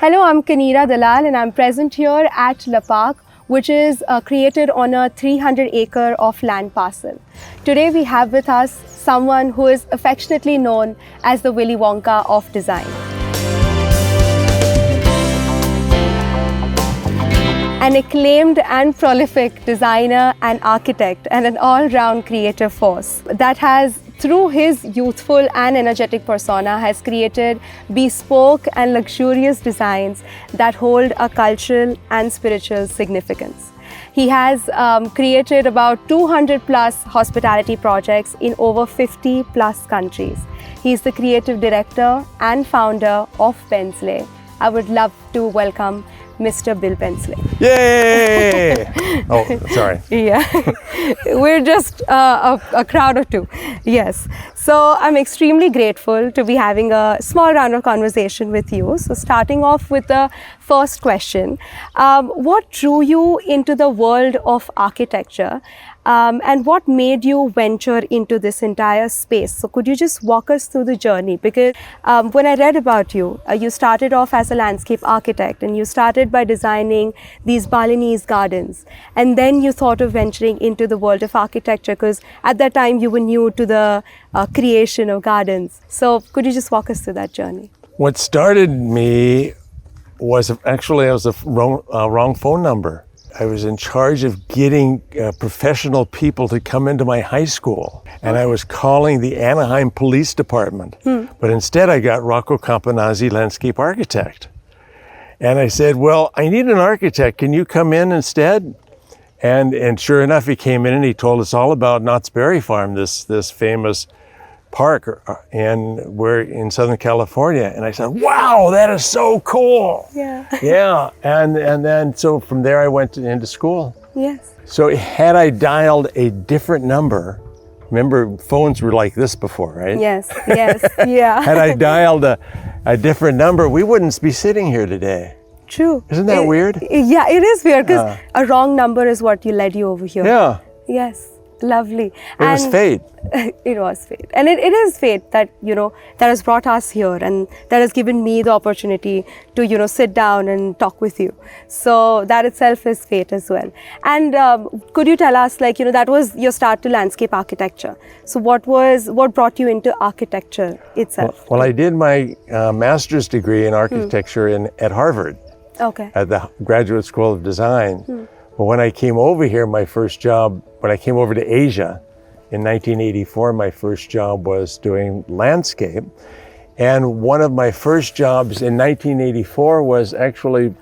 Hello, I'm Kanira Dalal and I'm present here at Le Parque, which is created on a 300-acre of land parcel. Today we have with us someone who is affectionately known as the Willy Wonka of design. An acclaimed and prolific designer and architect and an all-round creative force that has, through his youthful and energetic persona, has created bespoke and luxurious designs that hold a cultural and spiritual significance. He has created about 200 plus hospitality projects in over 50 plus countries. He is the creative director and founder of Bensley. I would love to welcome Mr. Bill Bensley. Yay! Oh, sorry. Yeah, we're just a crowd of two. Yes. So I'm extremely grateful to be having a small round of conversation with you. So starting off with the first question, what drew you into the world of architecture? And what made you venture into this entire space? So could you just walk us through the journey? Because when I read about you, you started off as a landscape architect and you started by designing these Balinese gardens. And then you thought of venturing into the world of architecture because at that time you were new to the creation of gardens. So could you just walk us through that journey? What started me was actually I was the wrong phone number. I was in charge of getting professional people to come into my high school. And I was calling the Anaheim Police Department. But instead I got Rocco Campanazzi, landscape architect. And I said, well, I need an architect. Can you come in instead? And sure enough, he came in and he told us all about Knott's Berry Farm, this famous park, and we're in Southern California. And I said, wow, that is so cool. Yeah. Yeah. And then, so from there I went into school. Yes. So had I dialed a different number, remember phones were like this before, right? Yes, yes, yeah. Had I dialed a different number, we wouldn't be sitting here today. True. Isn't that weird? Yeah, it is weird because a wrong number is what you led you over here. Yeah. Yes. Lovely. It was fate. It was fate. And it is fate that, that has brought us here and that has given me the opportunity to, sit down and talk with you. So that itself is fate as well. And could you tell us, that was your start to landscape architecture. So what brought you into architecture itself? Well, I did my master's degree in architecture at Harvard. Okay. At the Graduate School of Design. But when I came over here, when I came over to Asia in 1984, my first job was doing landscape. And one of my first jobs in 1984 was actually,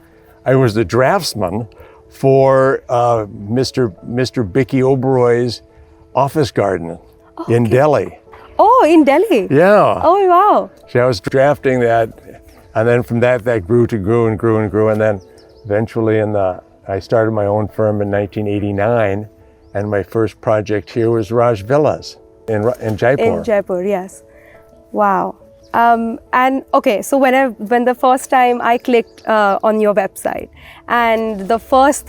I was the draftsman for Mr. Bicky Oberoi's office garden in Delhi. Oh, in Delhi? Yeah. Oh, wow. So I was drafting that. And then from that grew and grew. And then eventually I started my own firm in 1989, and my first project here was Raj Villas in Jaipur. In Jaipur, yes. Wow. And okay, so when the first time I clicked on your website, and the first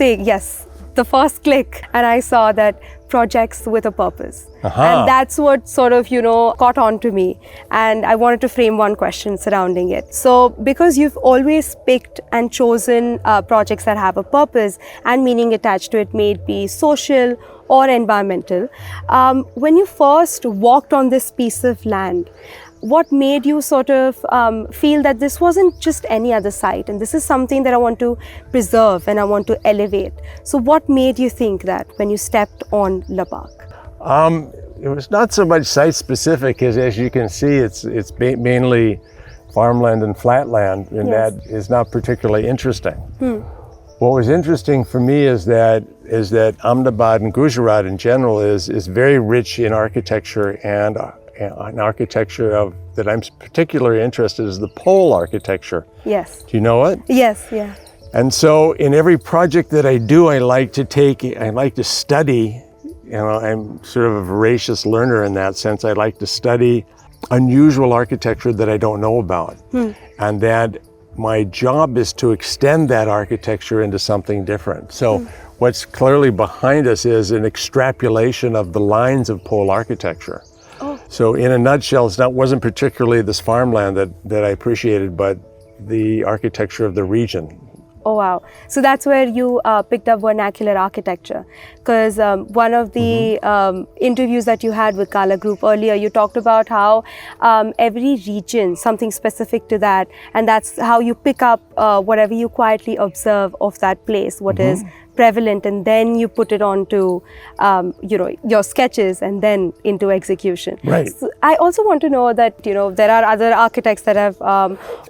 click, and I saw that projects with a purpose. And that's what sort of, caught on to me. And I wanted to frame one question surrounding it. So because you've always picked and chosen projects that have a purpose and meaning attached to it, may it be social or environmental, when you first walked on this piece of land, what made you sort of feel that this wasn't just any other site and this is something that I want to preserve and I want to elevate? So what made you think that when you stepped on Le Parque? It was not so much site specific as you can see, it's mainly farmland and flatland, and that is not particularly interesting. What was interesting for me is that Ahmedabad and Gujarat in general is very rich in architecture, and an architecture that I'm particularly interested in is the Pol architecture. Yes. Do you know it? Yes, yeah. And so in every project that I do, I like to study, I'm sort of a voracious learner in that sense. I like to study unusual architecture that I don't know about. And that my job is to extend that architecture into something different. So what's clearly behind us is an extrapolation of the lines of Pol architecture. So in a nutshell, it wasn't particularly this farmland that I appreciated, but the architecture of the region. Oh, wow. So that's where you picked up vernacular architecture. Because one of the interviews that you had with Gala Group earlier, you talked about how every region, something specific to that, and that's how you pick up whatever you quietly observe of that place, what is prevalent, and then you put it onto your sketches and then into execution. Right. So I also want to know that there are other architects that have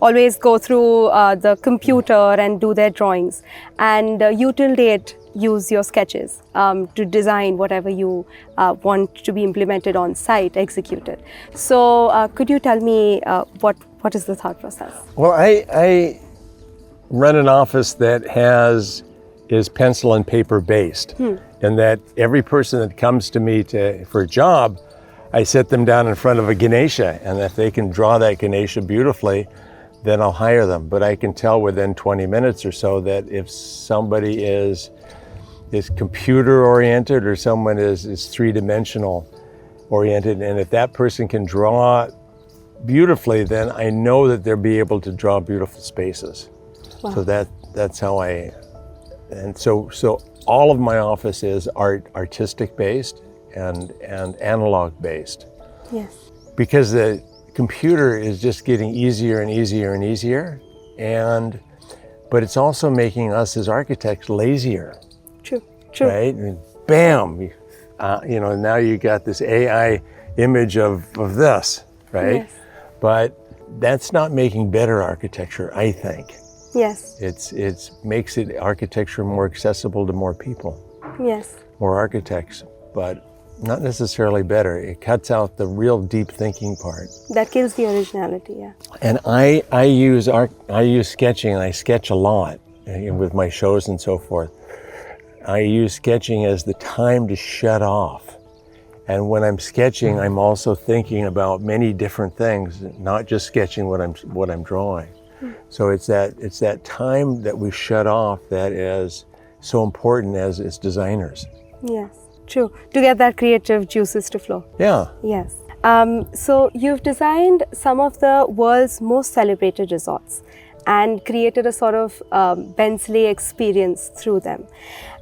always go through the computer and do their drawings, and you till date use your sketches to design whatever you want to be implemented on site, executed. So could you tell me what is the thought process? Well, I run an office that is pencil and paper based, and that every person that comes to me for a job, I sit them down in front of a Ganesha, and if they can draw that Ganesha beautifully, then I'll hire them. But I can tell within 20 minutes or so that if somebody is computer oriented or someone is three-dimensional oriented, and if that person can draw beautifully, then I know that they'll be able to draw beautiful spaces. Wow. So that's how so all of my office is artistic based and analog based. Yes. Because the computer is just getting easier and easier and easier, but it's also making us as architects lazier. True. Right? And bam, now you got this AI image of this, right? Yes. But that's not making better architecture, I think. Yes. It makes architecture more accessible to more people. Yes. More architects, but not necessarily better. It cuts out the real deep thinking part. That kills the originality, yeah. And I use sketching, and I sketch a lot with my shows and so forth. I use sketching as the time to shut off. And when I'm sketching, I'm also thinking about many different things, not just sketching what I'm drawing. So it's that time that we shut off that is so important as designers. Yes, true. To get that creative juices to flow. Yeah. Yes. So you've designed some of the world's most celebrated resorts and created a sort of Bensley experience through them.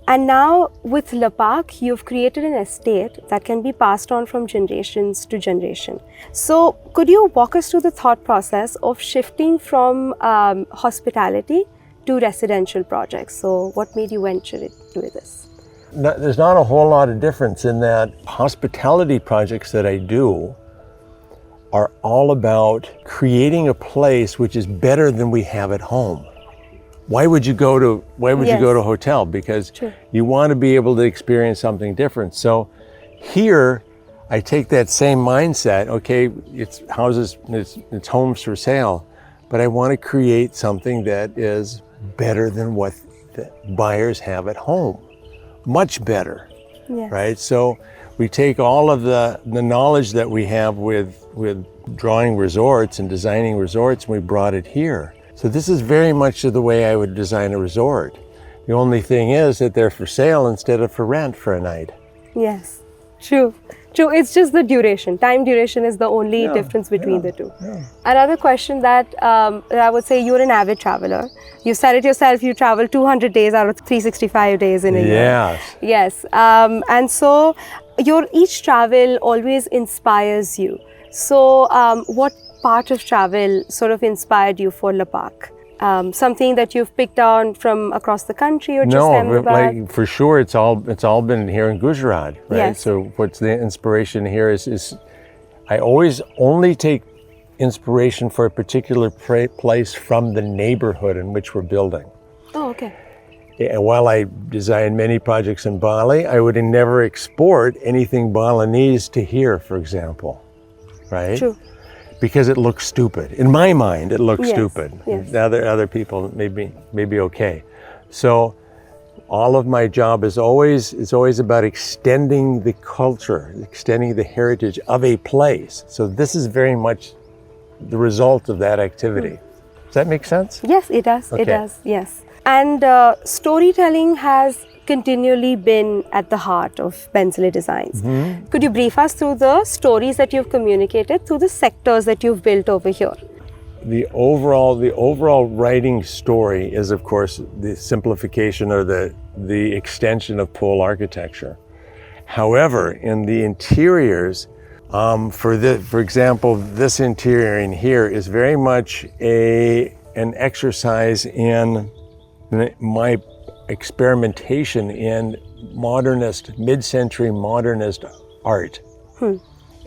And now with Le Parque, you've created an estate that can be passed on from generations to generation. So could you walk us through the thought process of shifting from hospitality to residential projects? So what made you venture into this? There's not a whole lot of difference in that. Hospitality projects that I do are all about creating a place which is better than we have at home. Why would you go to a hotel? Because you want to be able to experience something different. So here I take that same mindset. Okay, it's houses, it's homes for sale, but I want to create something that is better than what the buyers have at home. Much better. Yes. Right? So we take all of the knowledge that we have with drawing resorts and designing resorts, and we brought it here. So this is very much the way I would design a resort. The only thing is that they're for sale instead of for rent for a night. Yes, true. It's just the duration. Time duration is the only difference between the two. Yeah. Another question that I would say, you're an avid traveler. You said it yourself, you travel 200 days out of 365 days in a year. Yes. Yes. And so each travel always inspires you. So what part of travel sort of inspired you for Le Parque? Something that you've picked on from across the country or just Ahmedabad? No, for sure it's all been here in Gujarat, right? Yes. So what's the inspiration here is I always only take inspiration for a particular place from the neighborhood in which we're building. Oh, okay. And while I designed many projects in Bali, I would never export anything Balinese to here, for example, right? True. Because it looks stupid. In my mind, it looks stupid. Yes. Other people maybe okay. So all of my job is always about extending the culture, extending the heritage of a place. So this is very much the result of that activity. Does that make sense? Yes, it does. Okay. It does, yes. And storytelling has continually been at the heart of Bensley Designs. Mm-hmm. Could you brief us through the stories that you've communicated through the sectors that you've built over here? the overall writing story is, of course, the simplification or the extension of Pol architecture. However, in the interiors, for example, this interior in here is very much an exercise in my experimentation in mid-century modernist art.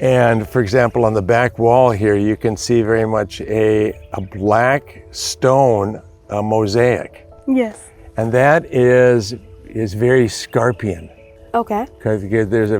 And for example, on the back wall here, you can see very much a black stone mosaic. Yes. And that is very Scarpian. Okay. Because there's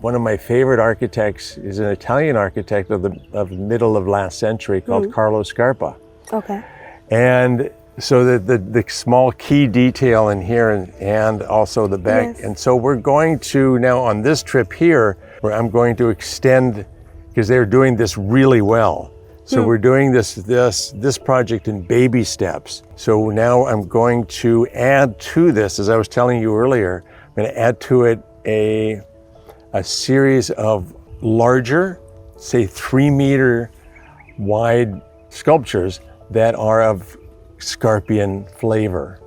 one of my favorite architects is an Italian architect of the middle of last century called Carlo Scarpa. Okay. And so the small key detail in here and also the back. Yes. And so we're going to now on this trip here, where I'm going to extend, because they're doing this really well. So we're doing this project in baby steps. So now I'm going to add to this, as I was telling you earlier, I'm going to add to it a series of larger, say 3-meter wide sculptures that are of Scarpian flavor.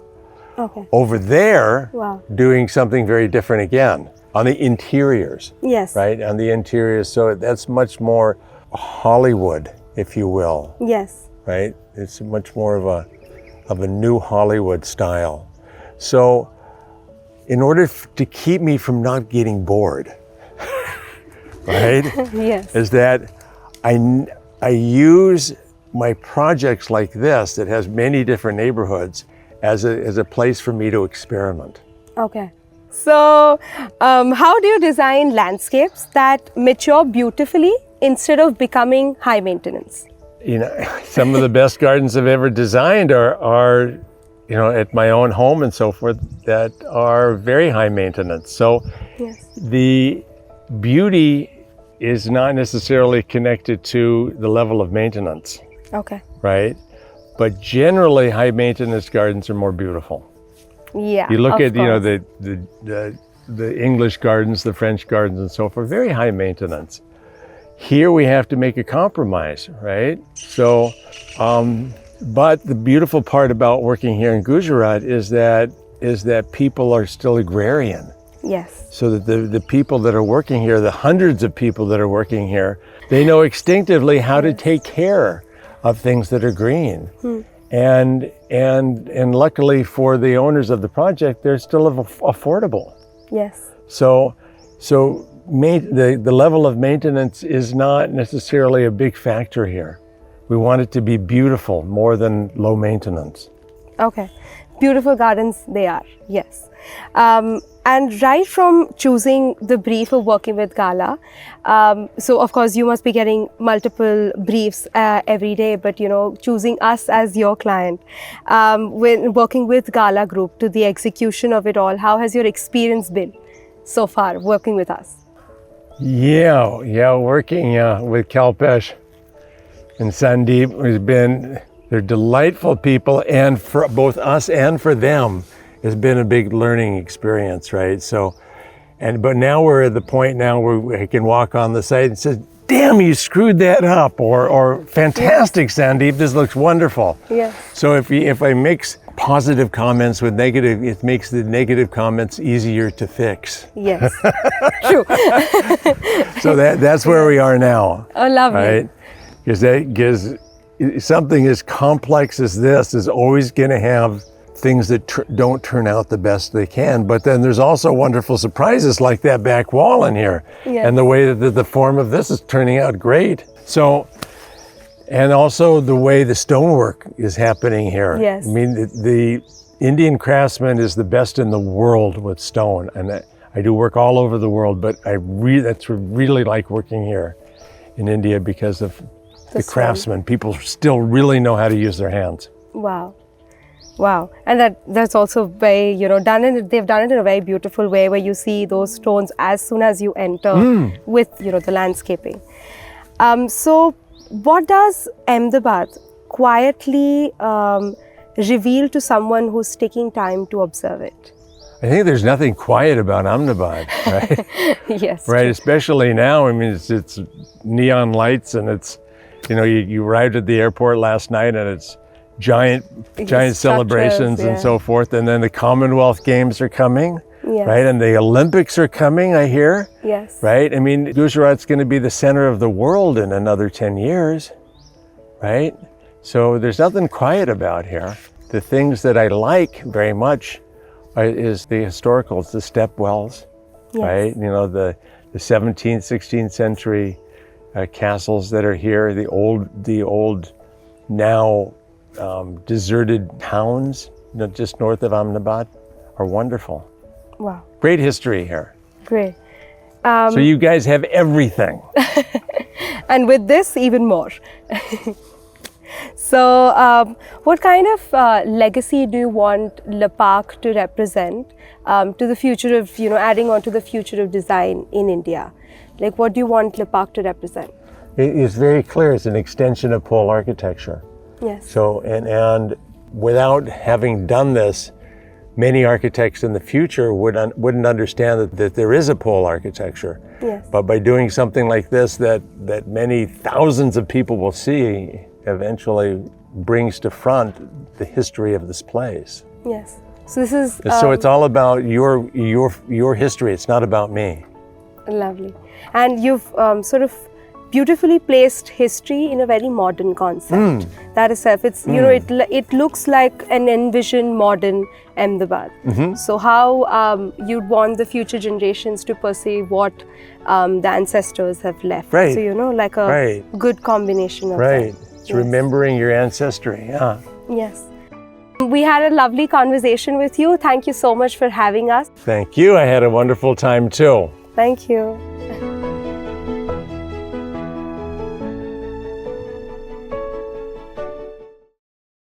Okay. Over there, Wow. doing something very different again on the interiors. Yes. Right, on the interiors. So that's much more Hollywood, if you will. Yes. Right, it's much more of a new Hollywood style. So, in order to keep me from not getting bored, right, Yes. is that I use my projects like this that has many different neighborhoods as a place for me to experiment. Okay. So, how do you design landscapes that mature beautifully instead of becoming high maintenance? You know, some of the best gardens I've ever designed are you know, at my own home and so forth, that are very high maintenance. So Yes. the beauty is not necessarily connected to the level of maintenance, Okay. right? But generally, high maintenance gardens are more beautiful. Yeah. You look of at, you know, course. the English gardens, the French gardens and so forth, very high maintenance. Here we have to make a compromise, right? So, but the beautiful part about working here in Gujarat is that people are still agrarian. Yes. So that the people that are working here, the hundreds of people that are working here, they know instinctively how to take care of things that are green. And luckily for the owners of the project, they're still affordable. Yes. So the level of maintenance is not necessarily a big factor here. We want it to be beautiful more than low maintenance. Okay. Beautiful gardens they are, yes. And right from choosing the brief of working with Gala, so of course you must be getting multiple briefs every day, but you know, choosing us as your client, when working with Gala Group to the execution of it all, how has your experience been so far working with us? Yeah, working with Kalpesh and Sandeep they're delightful people, and for both us and for them, it's been a big learning experience, right? So, but now we're at the point now where I can walk on the site and say, damn, you screwed that up, or fantastic, Sandeep, this looks wonderful. Yes. So if I mix positive comments with negative, it makes the negative comments easier to fix. Yes, true. So that's where we are now. Oh, lovely. Right? Because something as complex as this is always going to have things that don't turn out the best they can. But then there's also wonderful surprises like that back wall in here. Yes. And the way that the form of this is turning out great. So, and also the way the stonework is happening here. Yes. I mean, the Indian craftsman is the best in the world with stone. And I do work all over the world, but that's really like working here in India because of the craftsmen. People still really know how to use their hands. Wow. Wow. And that's also very, they've done it in a very beautiful way where you see those stones as soon as you enter with, the landscaping. So what does Ahmedabad quietly reveal to someone who's taking time to observe it? I think there's nothing quiet about Ahmedabad, right? Yes. Right, especially now. I mean, it's neon lights and You know, you arrived at the airport last night and it's giant celebrations and so forth. And then the Commonwealth Games are coming, right? And the Olympics are coming, I hear. Yes. Right? I mean, Gujarat's going to be the center of the world in another 10 years, right? So there's nothing quiet about here. The things that I like very much is the historicals, the stepwells, right? You know, the 17th, 16th century castles that are here, the old now deserted towns just north of Ahmedabad are wonderful. Wow. Great history here. Great. So you guys have everything. And with this, even more. So what kind of legacy do you want Le Parc to represent to the future of, adding on to the future of design in India? Like, what do you want Le Parc to represent? It is very clear. It's an extension of Pol architecture. Yes. So, and without having done this, many architects in the future wouldn't understand that there is a Pol architecture. Yes. But by doing something like this that many thousands of people will see, eventually brings to front the history of this place. Yes. So this is... so it's all about your history. It's not about me. Lovely. And you've sort of beautifully placed history in a very modern concept. That itself, it's it looks like an envisioned modern Ahmedabad. So how you'd want the future generations to perceive what the ancestors have left. Right. So like a good combination of that. It's remembering your ancestry. Yeah. Yes. We had a lovely conversation with you. Thank you so much for having us. Thank you. I had a wonderful time too. Thank you.